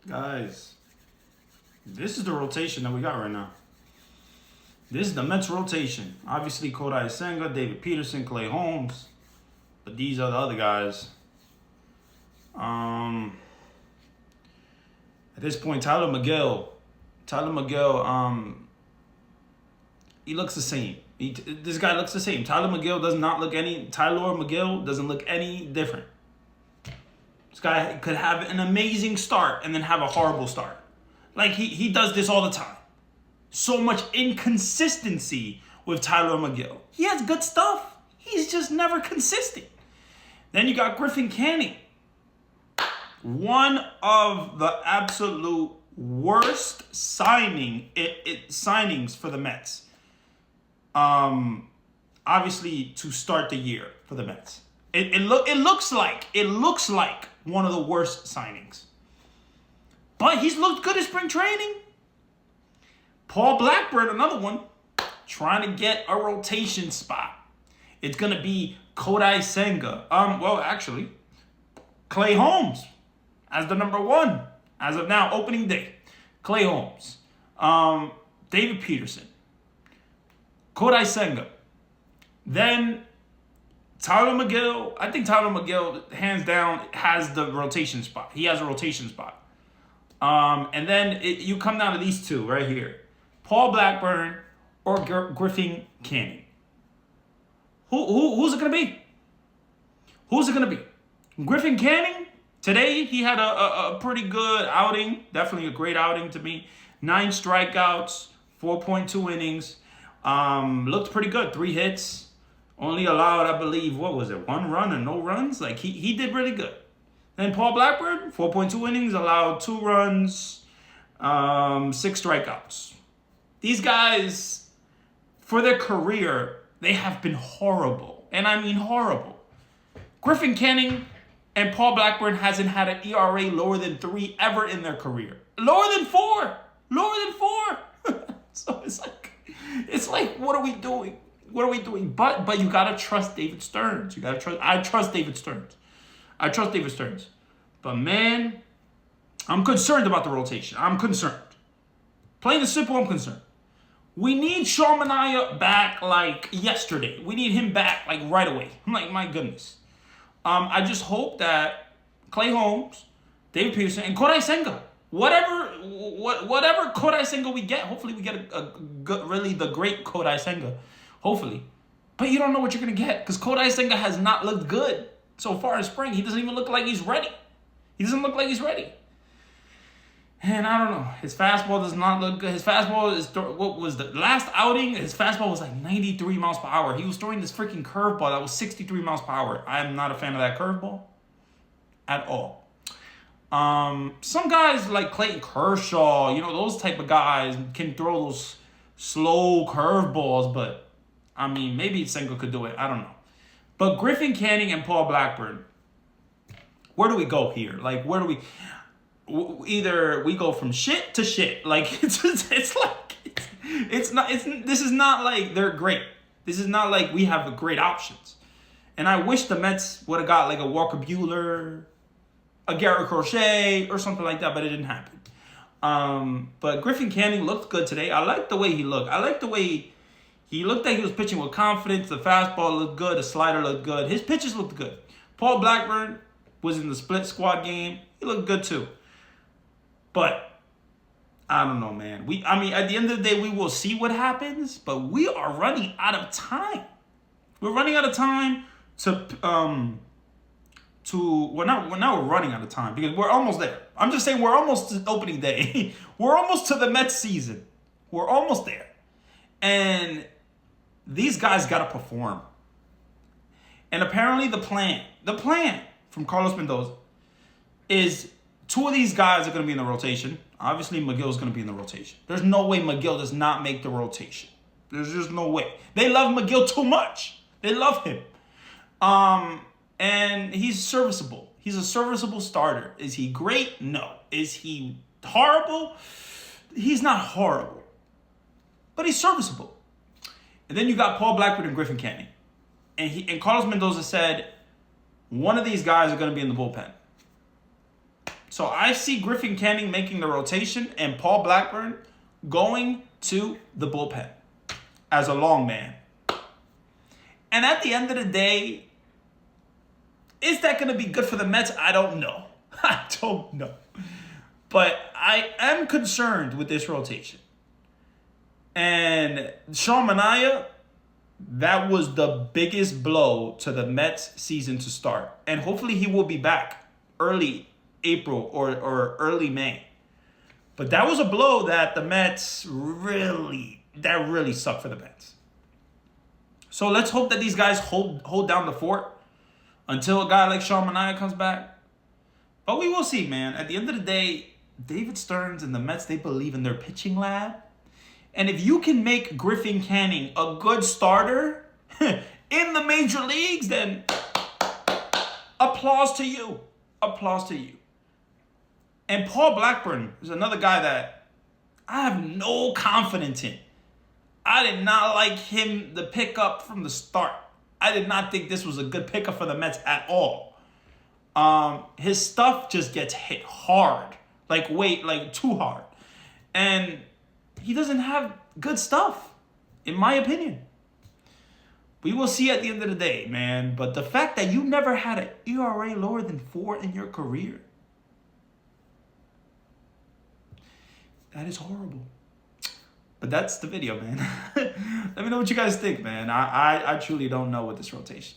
Guys, this is the rotation that we got right now. This is the Mets rotation. Obviously, Kodai Senga, David Peterson, Clay Holmes. But these are the other guys. At this point, Tyler Miguel, he looks the same. This guy looks the same. Tyler Miguel doesn't look any different. This guy could have an amazing start and then have a horrible start. Like, he does this all the time. So much inconsistency with Tyler Miguel. He has good stuff. He's just never consistent. Then you got Griffin Canning. One of the absolute worst signings for the Mets. Obviously, to start the year for the Mets. It looks like one of the worst signings. But he's looked good in spring training. Paul Blackburn, another one, trying to get a rotation spot. It's going to be Kodai Senga. Actually, Clay Holmes as the number one. As of now, opening day. Clay Holmes. David Peterson. Kodai Senga. Then Tyler Miguel. I think Tyler Miguel, hands down, has the rotation spot. He has a rotation spot. And then you come down to these two right here. Paul Blackburn or Griffin Canning. Who's it going to be? Who's it going to be? Griffin Canning? Today, he had a pretty good outing. Definitely a great outing to me. 9 strikeouts, 4.2 innings. Looked pretty good. 3 hits. Only allowed, I believe, 1 run and no runs? Like, he did really good. Then Paul Blackburn, 4.2 innings, allowed 2 runs, 6 strikeouts. These guys, for their career, they have been horrible. And I mean horrible. Griffin Canning and Paul Blackburn hasn't had an ERA lower than 3 ever in their career. Lower than 4. So it's like, what are we doing? But you gotta trust David Stearns. I trust David Stearns. But man, I'm concerned about the rotation. I'm concerned. Plain and simple, I'm concerned. We need Sean Manaea back like yesterday. We need him back like right away. I'm like, my goodness. I just hope that Clay Holmes, David Peterson, and Kodai Senga, whatever Kodai Senga we get, hopefully we get a good, really the great Kodai Senga, hopefully. But you don't know what you're going to get because Kodai Senga has not looked good so far in spring. He doesn't even look like he's ready. And I don't know. His fastball does not look good. His fastball is, what was the last outing? His fastball was like 93 miles per hour. He was throwing this freaking curveball that was 63 miles per hour. I'm not a fan of that curveball at all. Some guys like Clayton Kershaw, those type of guys can throw those slow curveballs, but I mean, maybe Senga could do it. I don't know. But Griffin Canning and Paul Blackburn, where do we go here? Like, where do we... Either we go from shit to shit. Like, this is not like they're great. This is not like we have great options. And I wish the Mets would have got like a Walker Buehler, a Garrett Crochet, or something like that, but it didn't happen. But Griffin Canning looked good today. I like the way he looked. I like the way he looked like he was pitching with confidence. The fastball looked good. The slider looked good. His pitches looked good. Paul Blackburn was in the split squad game. He looked good too. But I don't know, man. At the end of the day, we will see what happens. But we are running out of time. We're running out of time now we're running out of time because we're almost there. I'm just saying we're almost to opening day. We're almost to the Mets season. We're almost there. And these guys got to perform. And apparently the plan from Carlos Mendoza is 2 of these guys are going to be in the rotation. Obviously, Miguel's going to be in the rotation. There's no way Miguel does not make the rotation. There's just no way. They love Miguel too much. They love him. And he's serviceable. He's a serviceable starter. Is he great? No. Is he horrible? He's not horrible. But he's serviceable. And then you got Paul Blackburn and Griffin Canning. And Carlos Mendoza said, one of these guys are going to be in the bullpen. So I see Griffin Canning making the rotation and Paul Blackburn going to the bullpen as a long man. And at the end of the day, is that going to be good for the Mets? I don't know. I don't know. But I am concerned with this rotation. And Sean Manaea, that was the biggest blow to the Mets season to start. And hopefully he will be back early April or early May. But that was a blow that the Mets really sucked for the Mets. So let's hope that these guys hold down the fort until a guy like Sean Manaea comes back. But we will see, man. At the end of the day, David Stearns and the Mets, they believe in their pitching lab. And if you can make Griffin Canning a good starter in the major leagues, then applause to you. Applause to you. And Paul Blackburn is another guy that I have no confidence in. I did not like him, the pickup from the start. I did not think this was a good pickup for the Mets at all. His stuff just gets hit hard. Like too hard. And he doesn't have good stuff, in my opinion. We will see at the end of the day, man. But the fact that you never had an ERA lower than 4 in your career, that is horrible. But that's the video, man. Let me know what you guys think, man. I truly don't know with this rotation.